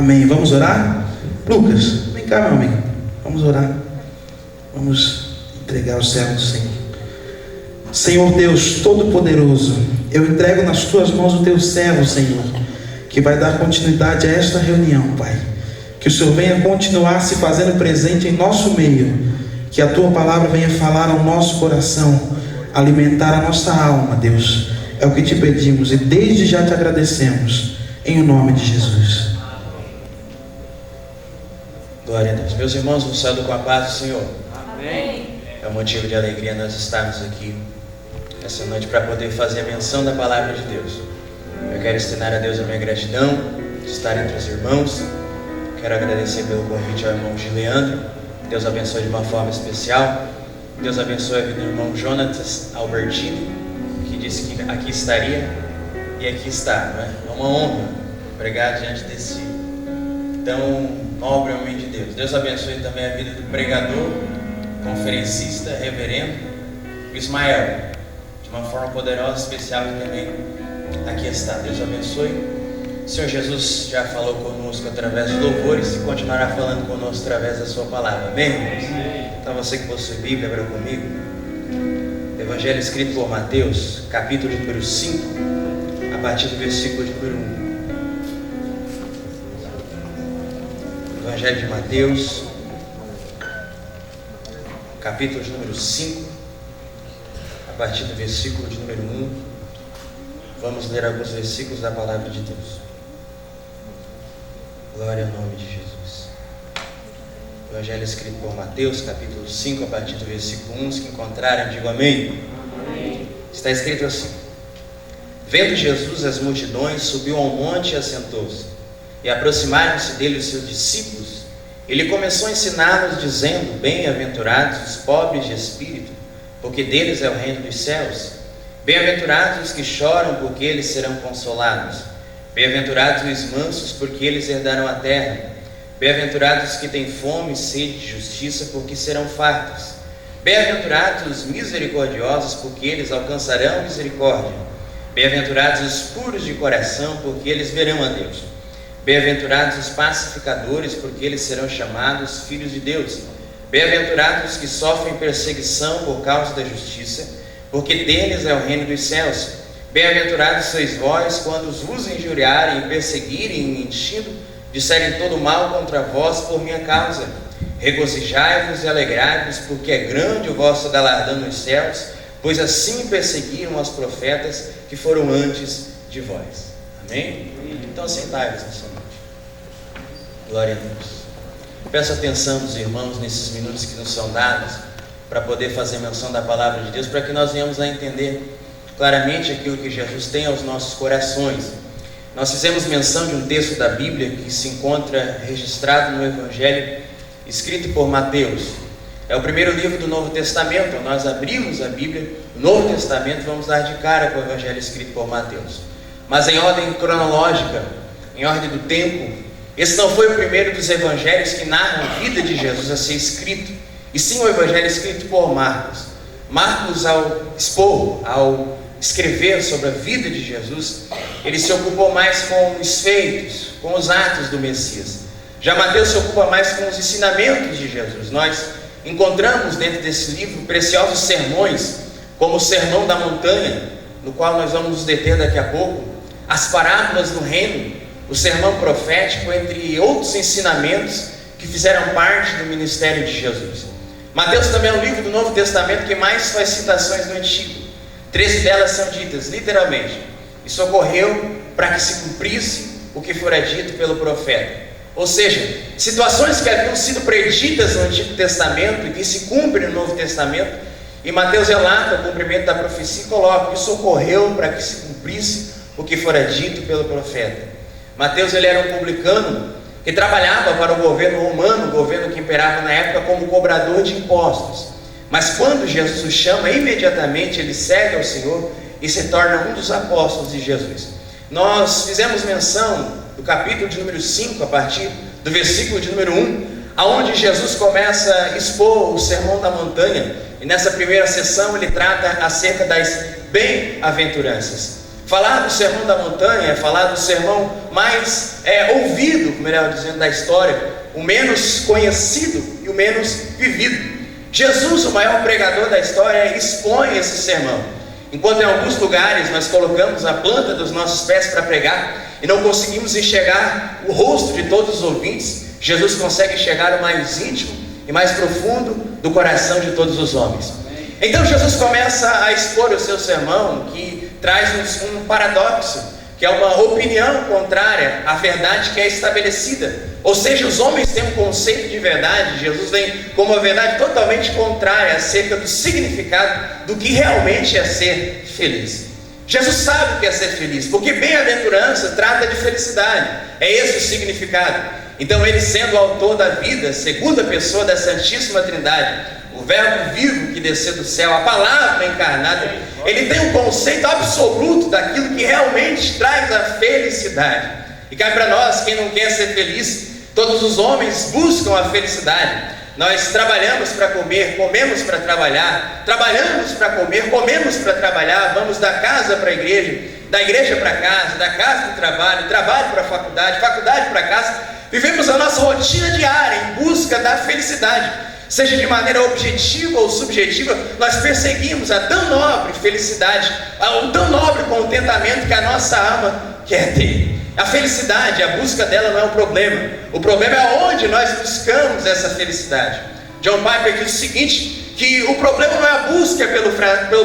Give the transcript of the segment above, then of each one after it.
Amém. Vamos orar? Lucas, vem cá, meu amigo. Vamos orar. Vamos entregar o servo do Senhor. Senhor Deus Todo-Poderoso, eu entrego nas tuas mãos o teu servo, Senhor, que vai dar continuidade a esta reunião, Pai. Que o Senhor venha continuar se fazendo presente em nosso meio. Que a tua palavra venha falar ao nosso coração, alimentar a nossa alma, Deus. É o que te pedimos e desde já te agradecemos, em o nome de Jesus. Glória a Deus. Meus irmãos, vos saúdo com a paz do Senhor. Amém. É um motivo de alegria nós estarmos aqui essa noite para poder fazer a menção da palavra de Deus. Eu quero estender a Deus a minha gratidão de estar entre os irmãos. Quero agradecer pelo convite ao irmão Gileandro. Deus abençoe de uma forma especial. Deus abençoe a vida do irmão Jonatas Albertini, que disse que aqui estaria e aqui está, não é? É uma honra pregar diante desse tão nobre homem de Deus. Deus abençoe também a vida do pregador, conferencista, reverendo, o Ismael, de uma forma poderosa, especial, que também aqui está. Deus abençoe. O Senhor Jesus já falou conosco através de louvores e continuará falando conosco através da sua palavra. Amém, irmãos? Então você que possui Bíblia, abra comigo. Evangelho escrito por Mateus, capítulo de número 5, a partir do versículo de número 1. Evangelho de Mateus, capítulo de número 5, a partir do versículo de número 1. Vamos ler alguns versículos da palavra de Deus. Glória ao nome de Jesus. Evangelho escrito por Mateus, capítulo 5, a partir do versículo 1. Os que encontrarem, digam amém. Amém. Está escrito assim: Vendo Jesus as multidões, subiu ao monte e assentou-se. E aproximaram-se dele os seus discípulos. Ele começou a ensiná-los, dizendo: Bem-aventurados os pobres de espírito, porque deles é o reino dos céus. Bem-aventurados os que choram, porque eles serão consolados. Bem-aventurados os mansos, porque eles herdarão a terra. Bem-aventurados os que têm fome e sede de justiça, porque serão fartos. Bem-aventurados os misericordiosos, porque eles alcançarão misericórdia. Bem-aventurados os puros de coração, porque eles verão a Deus. Bem-aventurados os pacificadores, porque eles serão chamados filhos de Deus. Bem-aventurados os que sofrem perseguição por causa da justiça, porque deles é o reino dos céus. Bem-aventurados sois vós, quando vos injuriarem, perseguirem e mentindo, disserem todo mal contra vós por minha causa. Regozijai-vos e alegrai-vos, porque é grande o vosso galardão nos céus, pois assim perseguiram os profetas que foram antes de vós. Amém? Então sentai-vos nessa noite. Glória a Deus. Peço atenção dos irmãos nesses minutos que nos são dados, para poder fazer menção da palavra de Deus, para que nós venhamos a entender claramente aquilo que Jesus tem aos nossos corações. Nós fizemos menção de um texto da Bíblia que se encontra registrado no Evangelho escrito por Mateus. É o primeiro livro do Novo Testamento. Nós abrimos a Bíblia, o Novo Testamento, vamos dar de cara com o Evangelho escrito por Mateus. Mas em ordem cronológica, em ordem do tempo, esse não foi o primeiro dos evangelhos que narram a vida de Jesus a ser escrito, e sim o Evangelho escrito por Marcos. Marcos, ao expor, ao escrever sobre a vida de Jesus, ele se ocupou mais com os feitos, com os atos do Messias. Já Mateus se ocupa mais com os ensinamentos de Jesus. Nós encontramos dentro desse livro preciosos sermões, como o Sermão da Montanha, no qual nós vamos nos deter daqui a pouco, as parábolas do reino, o sermão profético, entre outros ensinamentos que fizeram parte do ministério de Jesus. Mateus também é o livro do Novo Testamento que mais faz citações do Antigo. 13 delas são ditas literalmente: isso ocorreu para que se cumprisse o que fora dito pelo profeta. Ou seja, situações que haviam sido preditas no Antigo Testamento e que se cumprem no Novo Testamento, e Mateus relata o cumprimento da profecia e coloca: isso ocorreu para que se cumprisse o que fora dito pelo profeta. Mateus, ele era um publicano que trabalhava para o governo romano, o governo que imperava na época, como cobrador de impostos. Mas quando Jesus o chama, imediatamente ele segue ao Senhor e se torna um dos apóstolos de Jesus. Nós fizemos menção do capítulo de número 5, a partir do versículo de número 1, aonde Jesus começa a expor o Sermão da Montanha, e nessa primeira sessão ele trata acerca das bem-aventuranças. Falar do Sermão da Montanha é falar do sermão mais ouvido, melhor dizendo, da história, o menos conhecido e o menos vivido. Jesus, o maior pregador da história, expõe esse sermão. Enquanto em alguns lugares nós colocamos a planta dos nossos pés para pregar e não conseguimos enxergar o rosto de todos os ouvintes, Jesus consegue enxergar o mais íntimo e mais profundo do coração de todos os homens. Então Jesus começa a expor o seu sermão, que traz um paradoxo, que é uma opinião contrária à verdade que é estabelecida. Ou seja, os homens têm um conceito de verdade, Jesus vem com uma verdade totalmente contrária acerca do significado do que realmente é ser feliz. Jesus sabe o que é ser feliz, porque bem-aventurança trata de felicidade, é esse o significado. Então ele, sendo o autor da vida, segunda pessoa da Santíssima Trindade, o verbo vivo que desceu do céu, a palavra encarnada, ele tem um conceito absoluto daquilo que realmente traz a felicidade. E cá para nós, quem não quer ser feliz, todos os homens buscam a felicidade. Nós trabalhamos para comer, comemos para trabalhar, trabalhamos para comer, comemos para trabalhar, vamos da casa para a igreja, da igreja para casa, da casa para o trabalho, trabalho para a faculdade, faculdade para casa. Vivemos a nossa rotina diária em busca da felicidade. Seja de maneira objetiva ou subjetiva, nós perseguimos a tão nobre felicidade, o tão nobre contentamento que a nossa alma quer ter. A felicidade, a busca dela não é o problema é onde nós buscamos essa felicidade. John Piper diz o seguinte, que o problema não é a busca pelo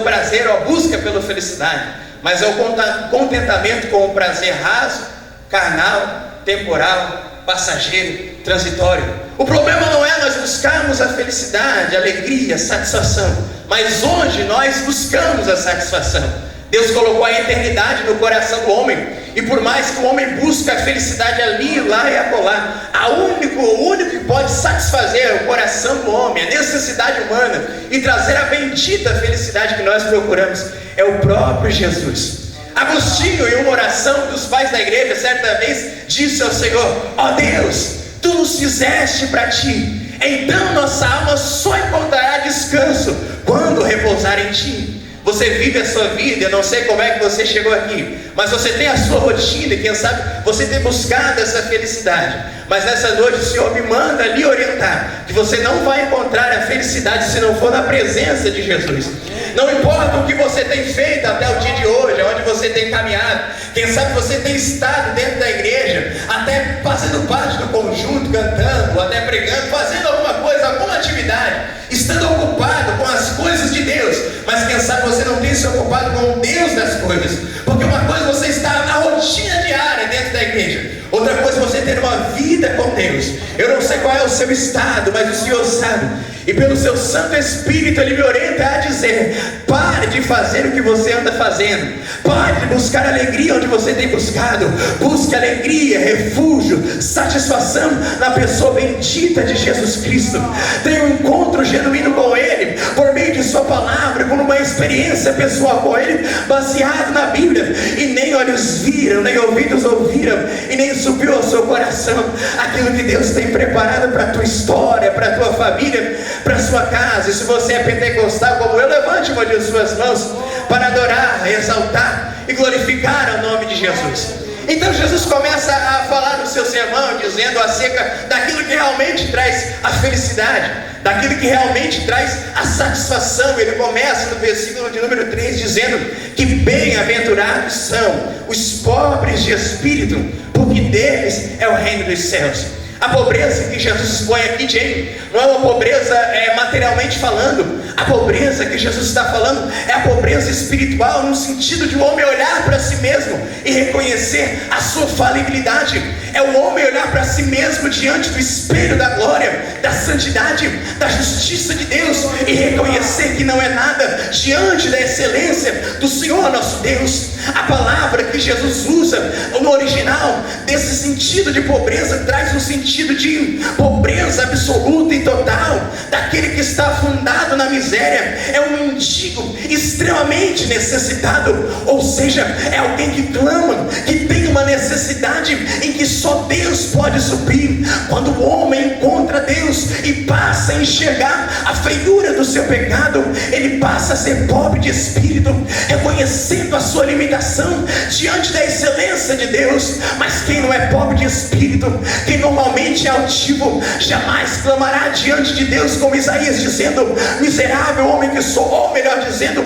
prazer ou a busca pela felicidade, mas é o contentamento com o prazer raso, carnal, temporal, passageiro, transitório. O problema não é nós buscarmos a felicidade, a alegria, a satisfação, mas onde nós buscamos a satisfação. Deus colocou a eternidade no coração do homem, e por mais que o homem busque a felicidade ali, lá e acolá, o único que pode satisfazer o coração do homem, a necessidade humana, e trazer a bendita felicidade que nós procuramos, é o próprio Jesus. Agostinho, em uma oração dos pais da igreja, certa vez disse ao Senhor: ó Deus, tu nos fizeste para ti, então nossa alma só encontrará descanso quando repousar em ti. Você vive a sua vida, eu não sei como é que você chegou aqui, mas você tem a sua rotina e quem sabe você tem buscado essa felicidade. Mas nessa noite o Senhor me manda lhe orientar que você não vai encontrar a felicidade se não for na presença de Jesus. Não importa o que você tem feito até o dia de hoje, onde você tem caminhado, quem sabe você tem estado dentro da igreja, até fazendo parte do conjunto, cantando, até pregando, fazendo alguma coisa, alguma atividade, estando ocupado com as coisas de Deus, mas quem sabe você não tem se ocupado com o Deus das coisas, porque uma coisa é você estar na rotina diária dentro da igreja, outra coisa é você ter uma vida com Deus. Eu não sei qual é o seu estado, mas o Senhor sabe, e pelo seu Santo Espírito Ele me orienta a dizer: pare de fazer o que você anda fazendo, pare de buscar alegria onde você tem buscado, busque alegria, refúgio, satisfação na pessoa bendita de Jesus Cristo. Tenha um encontro genuíno com Ele, por meio de sua palavra, com uma experiência pessoal com Ele, baseado na Bíblia. E nem olhos viram, nem ouvidos ouviram, e nem subiu ao seu coração aquilo que Deus tem preparado para a tua história, para a tua família, para a sua casa. E se você é pentecostal como eu, levante uma de suas mãos para adorar, exaltar e glorificar o nome de Jesus. Então Jesus começa a falar no seu sermão, dizendo acerca daquilo que realmente traz a felicidade, daquilo que realmente traz a satisfação. Ele começa no versículo de número 3 dizendo que bem-aventurados são os pobres de espírito, porque deles é o reino dos céus. A pobreza que Jesus expõe aqui, gente, não é uma pobreza materialmente falando. A pobreza que Jesus está falando é a pobreza espiritual, no sentido de o homem olhar para si mesmo e reconhecer a sua falibilidade. É o homem olhar para si mesmo diante do espelho da glória, da santidade, da justiça de Deus, e reconhecer que não é nada diante da excelência do Senhor nosso Deus. A palavra que Jesus usa no original desse sentido de pobreza traz um sentido de pobreza absoluta e total, daquele que está fundado na miséria miséria, é um mendigo extremamente necessitado, ou seja, é alguém que clama, que tem uma necessidade em que só Deus pode suprir. Quando o homem encontra Deus e passa a enxergar a feiura do seu pecado, ele passa a ser pobre de espírito, reconhecendo a sua limitação diante da excelência de Deus. Mas quem não é pobre de espírito, quem normalmente é altivo, jamais clamará diante de Deus como Isaías, dizendo: miserável homem que sou, ou melhor dizendo,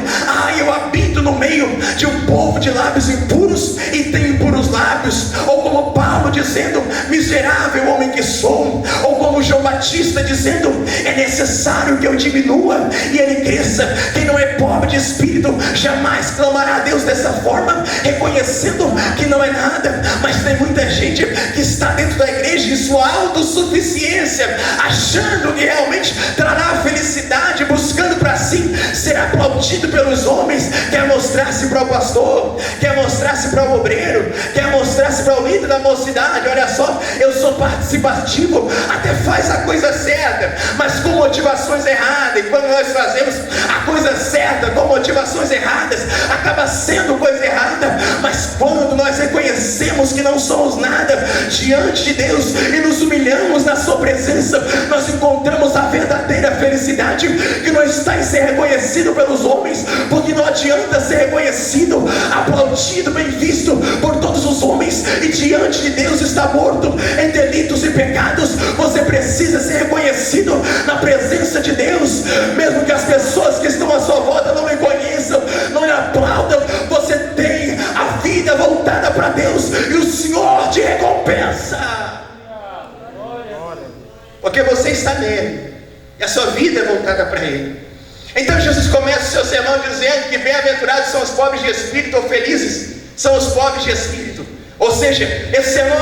eu habito no meio de um povo de lábios impuros e tenho impuros lábios. Ou como Paulo dizendo: miserável homem que sou. Ou como João Batista dizendo: é necessário que eu diminua e ele cresça. Quem não é pobre de espírito jamais clamará a Deus dessa forma, reconhecendo que não é nada. Mas tem muita gente que está dentro da igreja em sua autossuficiência, achando que realmente trará felicidade, buscando para si ser aplaudido pelos homens. Quer mostrar-se para o pastor, quer mostrar-se para o obreiro, quer mostrar-se para o líder da mocidade: olha só, eu sou participativo, até faz a coisa certa, mas com motivações erradas. E quando nós fazemos a coisa certa com motivações erradas, acaba sendo coisa errada. Mas quando nós reconhecemos que não somos nada diante de Deus e nos humilhamos na sua presença, nós encontramos a verdadeira felicidade, que não está em ser reconhecido pelos homens, porque não adianta ser reconhecido, aplaudido, bem visto por todos os homens, e diante de Deus está morto em delitos e pecados. Você precisa ser reconhecido na presença de Deus, mesmo que as pessoas que estão à sua volta não lhe conheçam, não lhe aplaudam. Você tem a vida voltada para Deus e o Senhor te recompensa, porque você está nele e a sua vida é voltada para Ele. Então Jesus começa o seu sermão dizendo que bem-aventurados são os pobres de espírito, ou felizes são os pobres de espírito. Ou seja, esse sermão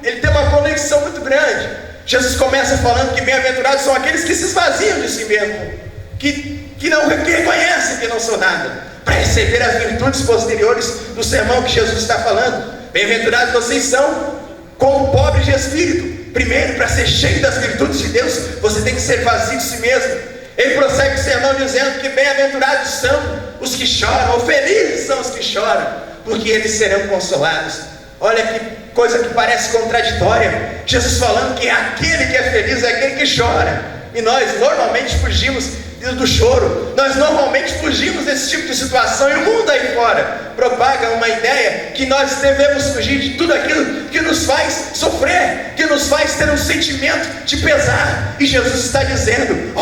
ele tem uma conexão muito grande. Jesus começa falando que bem-aventurados são aqueles que se esvaziam de si mesmo, que reconhecem que não são nada, para receber as virtudes posteriores do sermão que Jesus está falando. Bem-aventurados vocês são como pobres de espírito. Primeiro, para ser cheio das virtudes de Deus, você tem que ser vazio de si mesmo. Ele prossegue o sermão dizendo que bem-aventurados são os que choram, ou felizes são os que choram, porque eles serão consolados. Olha que coisa que parece contraditória. Jesus falando que aquele que é feliz é aquele que chora, e nós normalmente fugimos do choro, nós normalmente fugimos desse tipo de situação, e o mundo aí fora propaga uma ideia que nós devemos fugir de tudo aquilo que nos faz sofrer, que nos faz ter um sentimento de pesar. E Jesus está dizendo: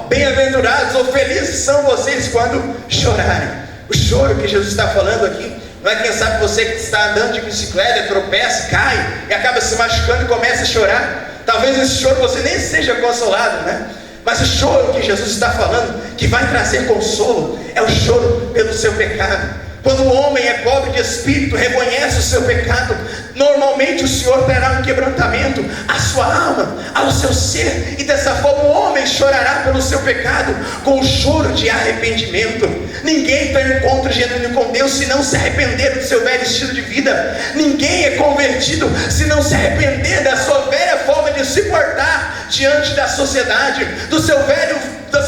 bem-aventurados ou felizes são vocês quando chorarem. O choro que Jesus está falando aqui não é, quem sabe, você que está andando de bicicleta, tropeça, cai e acaba se machucando e começa a chorar. Talvez esse choro você nem seja consolado, né? Mas o choro que Jesus está falando, que vai trazer consolo, é o choro pelo seu pecado. Quando o homem é pobre de espírito, reconhece o seu pecado, normalmente o Senhor terá um quebrantamento à sua alma, ao seu ser, e dessa forma o homem chorará pelo seu pecado com o choro de arrependimento. Ninguém tem um encontro genuíno com Deus se não se arrepender do seu velho estilo de vida. Ninguém é convertido se não se arrepender da sua velha forma de se portar diante da sociedade, da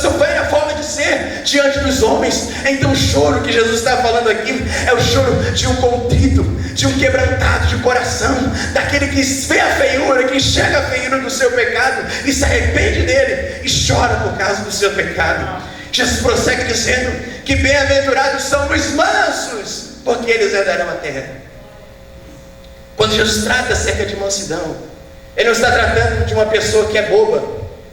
sua velha forma de ser diante dos homens. Então o choro que Jesus está falando aqui é o choro de um contrito, de um quebrantado de coração, daquele que vê a feiura, que enxerga a feiura do seu pecado e se arrepende dele e chora por causa do seu pecado. Jesus prossegue dizendo que bem-aventurados são os mansos, porque eles herdarão a terra. Quando Jesus trata acerca de mansidão, Ele não está tratando de uma pessoa que é boba,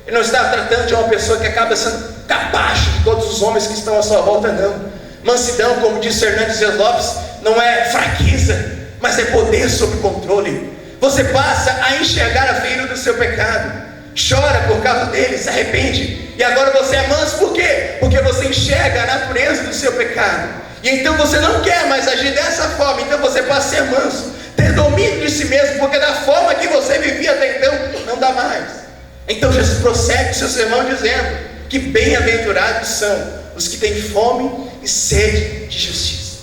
Ele não está tratando de uma pessoa que acaba sendo capacho de todos os homens que estão à sua volta, não. Mansidão, como disse Hernandes Dias Lopes, não é fraqueza, mas é poder sob controle. Você passa a enxergar a feiura do seu pecado, chora por causa dele, se arrepende, e agora você é manso. Por quê? Porque você enxerga a natureza do seu pecado, e então você não quer mais agir dessa forma. Então você passa a ser manso, ter domínio de si mesmo, porque da forma que você vivia até então, não dá mais. Então Jesus prossegue o seu sermão dizendo que bem-aventurados são os que têm fome e sede de justiça.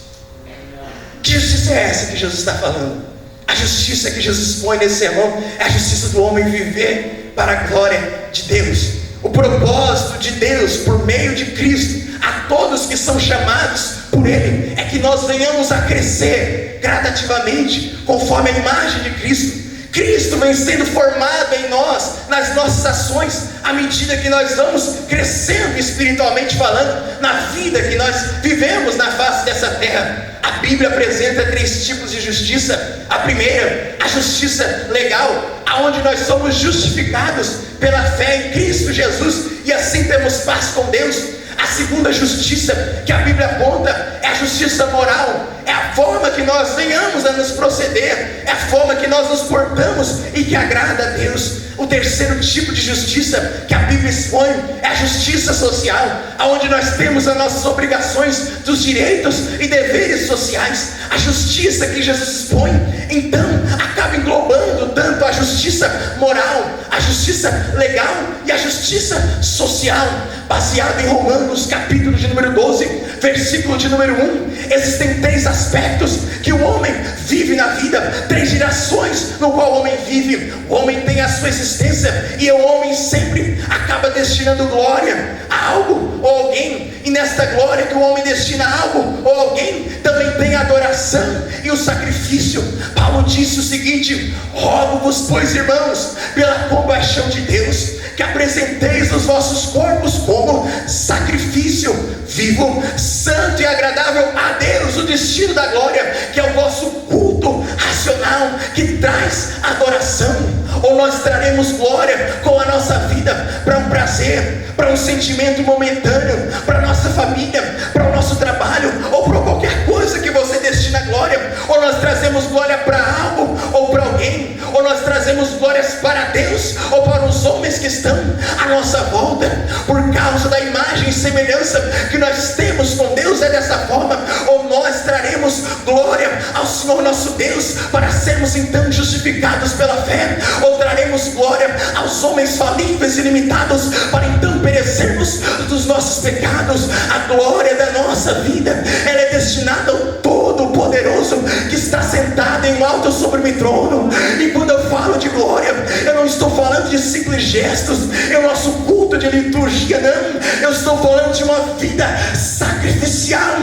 Que justiça é essa que Jesus está falando? A justiça que Jesus expõe nesse sermão é a justiça do homem viver para a glória de Deus. O propósito de Deus por meio de Cristo a todos que são chamados por Ele é que nós venhamos a crescer gradativamente conforme a imagem de Cristo. Cristo vem sendo formado em nós, nas nossas ações, à medida que nós vamos crescendo espiritualmente falando, na vida que nós vivemos na face dessa terra. A Bíblia apresenta 3 tipos de justiça. A primeira, a justiça legal, aonde nós somos justificados pela fé em Cristo Jesus e assim temos paz com Deus. A segunda justiça que a Bíblia aponta é a justiça moral, é a forma que nós venhamos a nos proceder, é a forma que nós nos portamos e que agrada a Deus. O terceiro tipo de justiça que a Bíblia expõe é a justiça social, aonde nós temos as nossas obrigações dos direitos e deveres sociais. A justiça que Jesus expõe, então, acaba englobando tanto a justiça moral, a justiça legal e a justiça social, baseado em Romanos, capítulo de número 12, versículo de número 1. Existem 3 aspectos que o homem vive na vida, 3 gerações no qual o homem vive. O homem tem a sua existência e o homem sempre acaba destinando glória a algo ou alguém, e nesta glória que o homem destina a algo ou alguém, também tem a adoração e o sacrifício. Paulo disse o seguinte: rogo-vos, pois, irmãos, pela compaixão de Deus, que apresenteis os vossos corpos como sacrifício vivo, santo e agradável a Deus, o destino da glória, que é o vosso culto racional, que traz adoração. Ou nós traremos glória com a nossa vida para um prazer, para um sentimento momentâneo, para a nossa família, para o nosso trabalho, ou para qualquer coisa que você destina glória. Ou nós trazemos glória para algo ou para alguém, ou nós trazemos glórias para Deus ou para os homens que estão à nossa volta, por causa da imagem e semelhança que nós temos com Deus. É dessa forma. Ou nós traremos glória ao Senhor nosso Deus para sermos então justificados pela fé, ou traremos glória aos homens falíveis e limitados para então perecermos dos nossos pecados. A glória da nossa vida, ela é destinada ao Todo-Poderoso que está sentado em um alto sublime trono. E quando eu falo de glória, eu não estou falando de simples gestos, é o nosso culto de liturgia, não. Eu estou falando de uma vida sacrificial.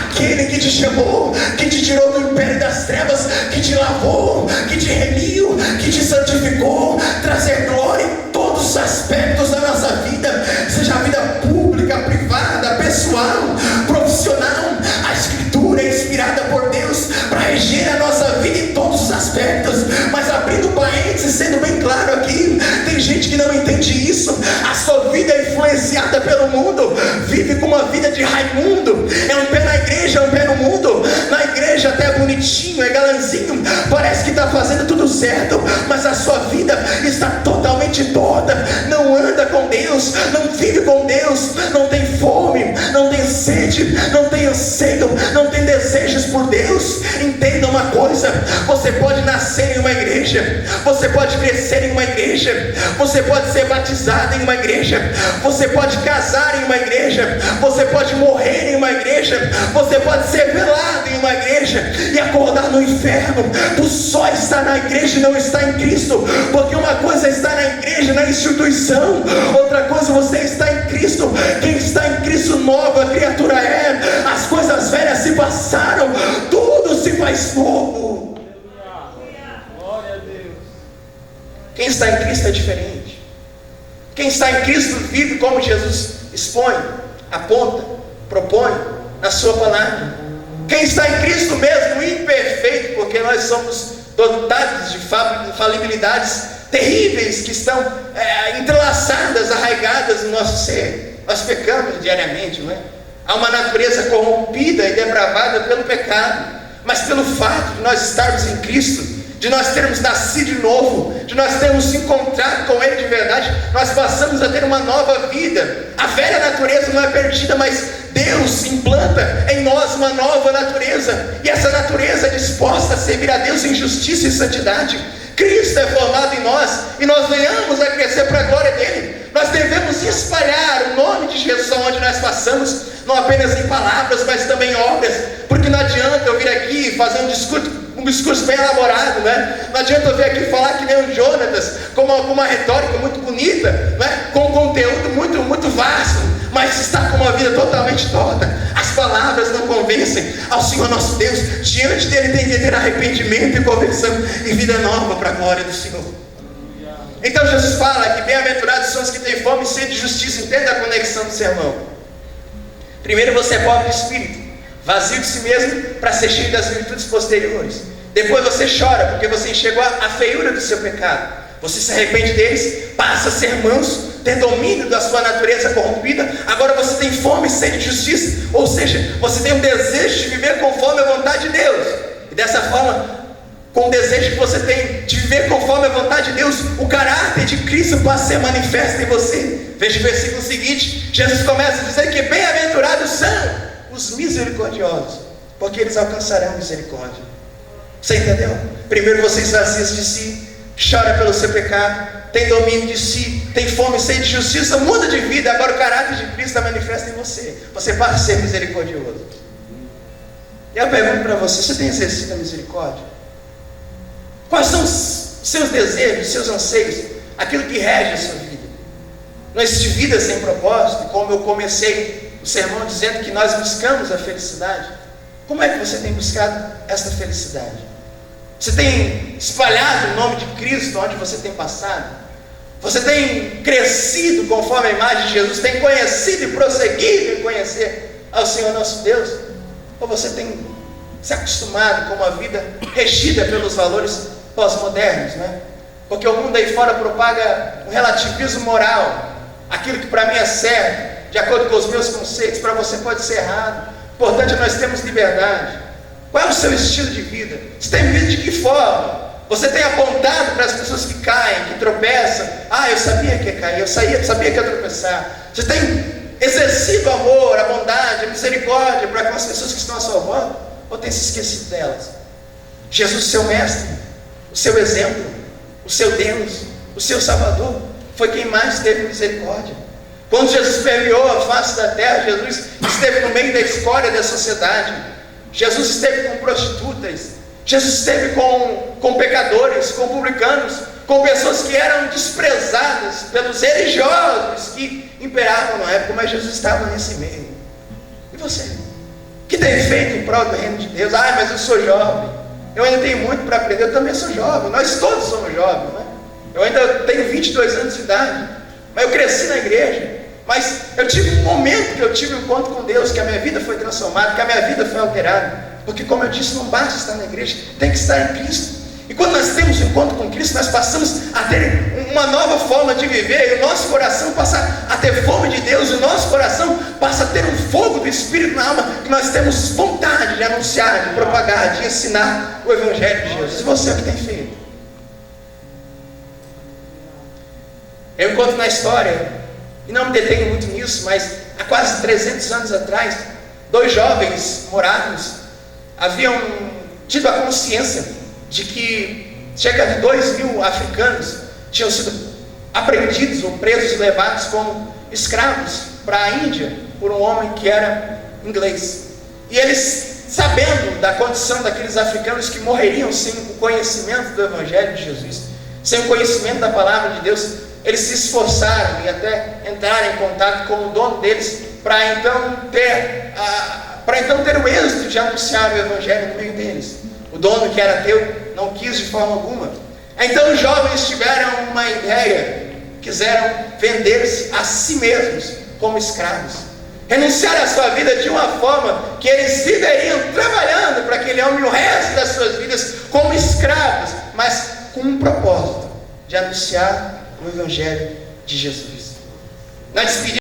Aquele que te chamou, que te tirou do império das trevas, que te lavou, que te remiu, que te santificou, trazer glória em todos os aspectos da nossa vida, seja a vida pública, privada, pessoal, profissional. A Escritura é inspirada por Deus para reger a nossa vida em todos os aspectos. Mas abrindo parênteses, sendo bem claro aqui, tem gente que não entende isso. A sua vida é influenciada pelo mundo, vive com uma vida de Raimundo, é um pé na igreja, é um pé no mundo. Na igreja até é bonitinho, é galanzinho, parece que está fazendo tudo certo, mas a sua vida está totalmente torta, não anda com Deus, não vive com Deus, não tem fome, não tem sede, não tem anseio, não tem desejos por Deus. Entenda uma coisa: você pode nascer em uma igreja, você pode crescer em uma igreja, você pode ser batizado em uma igreja, você pode casar em uma igreja, você pode morrer em uma igreja, você pode ser velado em uma igreja e acordar no inferno. Tu só está na igreja e não está em Cristo, porque uma coisa é estar na igreja, na instituição, outra coisa você está em Cristo. Quem está em Cristo, nova criatura é. As coisas velhas se passaram, tudo se faz novo. Glória a Deus. Quem está em Cristo é diferente. Quem está em Cristo vive como Jesus expõe, aponta, propõe na sua palavra. Quem está em Cristo mesmo, imperfeito, porque nós somos dotados de falibilidades terríveis que estão entrelaçadas, arraigadas no nosso ser. Nós pecamos diariamente, não é? Há uma natureza corrompida e depravada pelo pecado, mas pelo fato de nós estarmos em Cristo, de nós termos nascido de novo, de nós termos se encontrado com Ele de verdade, nós passamos a ter uma nova vida. A velha natureza não é perdida, mas Deus implanta em nós uma nova natureza, e essa natureza é disposta a servir a Deus em justiça e santidade. Cristo é formado em nós, e nós venhamos a crescer para a glória dele. Nós devemos espalhar o nome de Jesus onde nós passamos, não apenas em palavras, mas também em obras, porque não adianta eu vir aqui fazer um um discurso bem elaborado, né? Não adianta eu vir aqui falar que nem o Jonatas, com uma retórica muito bonita, né? Com um conteúdo muito vasto, mas está com uma vida totalmente torta. As palavras não convencem ao Senhor nosso Deus. Diante dele tem que ter arrependimento e conversão e vida nova para a glória do Senhor. Então Jesus fala que bem-aventurados são os que têm fome e sede de justiça. Entenda a conexão do sermão. Primeiro você é pobre de espírito, vazio de si mesmo, para ser cheio das virtudes posteriores. Depois você chora, porque você enxergou a feiura do seu pecado. Você se arrepende deles, passa a ser manso, tem domínio da sua natureza corrompida. Agora você tem fome e sede de justiça, ou seja, você tem um desejo de viver conforme a vontade de Deus. E dessa forma, com o desejo que você tem de viver conforme a vontade de Deus, o caráter de Cristo passa a ser manifesto em você. Veja o versículo seguinte. Jesus começa a dizer que bem-aventurados são os misericordiosos, porque eles alcançarão misericórdia. Você entendeu? Primeiro você esvazia de si, chora pelo seu pecado, tem domínio de si, tem fome e sede de justiça, muda de vida. Agora o caráter de Cristo está manifesto em você. Você passa a ser misericordioso. E eu pergunto para você: você tem exercido a misericórdia? Quais são os seus desejos, os seus anseios, aquilo que rege a sua vida? Não existe vida sem propósito. Como eu comecei o sermão dizendo que nós buscamos a felicidade. Como é que você tem buscado essa felicidade? Você tem espalhado o nome de Cristo onde você tem passado? Você tem crescido conforme a imagem de Jesus? Tem conhecido e prosseguido em conhecer ao Senhor nosso Deus? Ou você tem se acostumado com uma vida regida pelos valores pós-modernos, né? Porque o mundo aí fora propaga um relativismo moral. Aquilo que para mim é certo, de acordo com os meus conceitos, para você pode ser errado. Importante, nós temos liberdade. Qual é o seu estilo de vida? Você tem vivido de que forma? Você tem apontado para as pessoas que caem, que tropeçam? Ah, eu sabia que ia cair, eu sabia que ia tropeçar. Você tem exercido o amor, a bondade, a misericórdia para com as pessoas que estão à sua volta? Ou tem se esquecido delas? Jesus, seu mestre, o seu exemplo, o seu Deus, o seu Salvador, foi quem mais teve misericórdia. Quando Jesus permeou a face da terra, Jesus esteve no meio da escória da sociedade. Jesus esteve com prostitutas, Jesus esteve com pecadores, com publicanos, com pessoas que eram desprezadas pelos religiosos que imperavam na época, mas Jesus estava nesse meio. E você? O que tem feito em prol do reino de Deus? Ah, mas eu sou jovem, eu ainda tenho muito para aprender. Eu também sou jovem, nós todos somos jovens, né? Eu ainda tenho 22 anos de idade, mas eu cresci na igreja. Mas eu tive um momento que eu tive um encontro com Deus, que a minha vida foi transformada, que a minha vida foi alterada. Porque, como eu disse, não basta estar na igreja, tem que estar em Cristo. E quando nós temos um encontro com Cristo, nós passamos a ter uma nova forma de viver, e o nosso coração passa a ter fome de Deus, e o nosso coração passa a ter um fogo do Espírito na alma, que nós temos vontade de anunciar, de propagar, de ensinar o Evangelho de Jesus. E você, o que tem feito? Eu encontro na história, e não me detenho muito nisso, mas há quase 300 anos atrás, 2 jovens morávios haviam tido a consciência de que cerca de 2.000 africanos tinham sido apreendidos ou presos e levados como escravos para a Índia por um homem que era inglês. E eles, sabendo da condição daqueles africanos que morreriam sem o conhecimento do Evangelho de Jesus, sem o conhecimento da palavra de Deus, eles se esforçaram e até entraram em contato com o dono deles para então ter o êxito de anunciar o Evangelho no meio deles. O dono, que era ateu, não quis de forma alguma. Então os jovens tiveram uma ideia, quiseram vender-se a si mesmos como escravos, renunciar à sua vida de uma forma que eles viveriam trabalhando para aquele homem o resto das suas vidas como escravos, mas com um propósito de anunciar o Evangelho de Jesus. Na despedida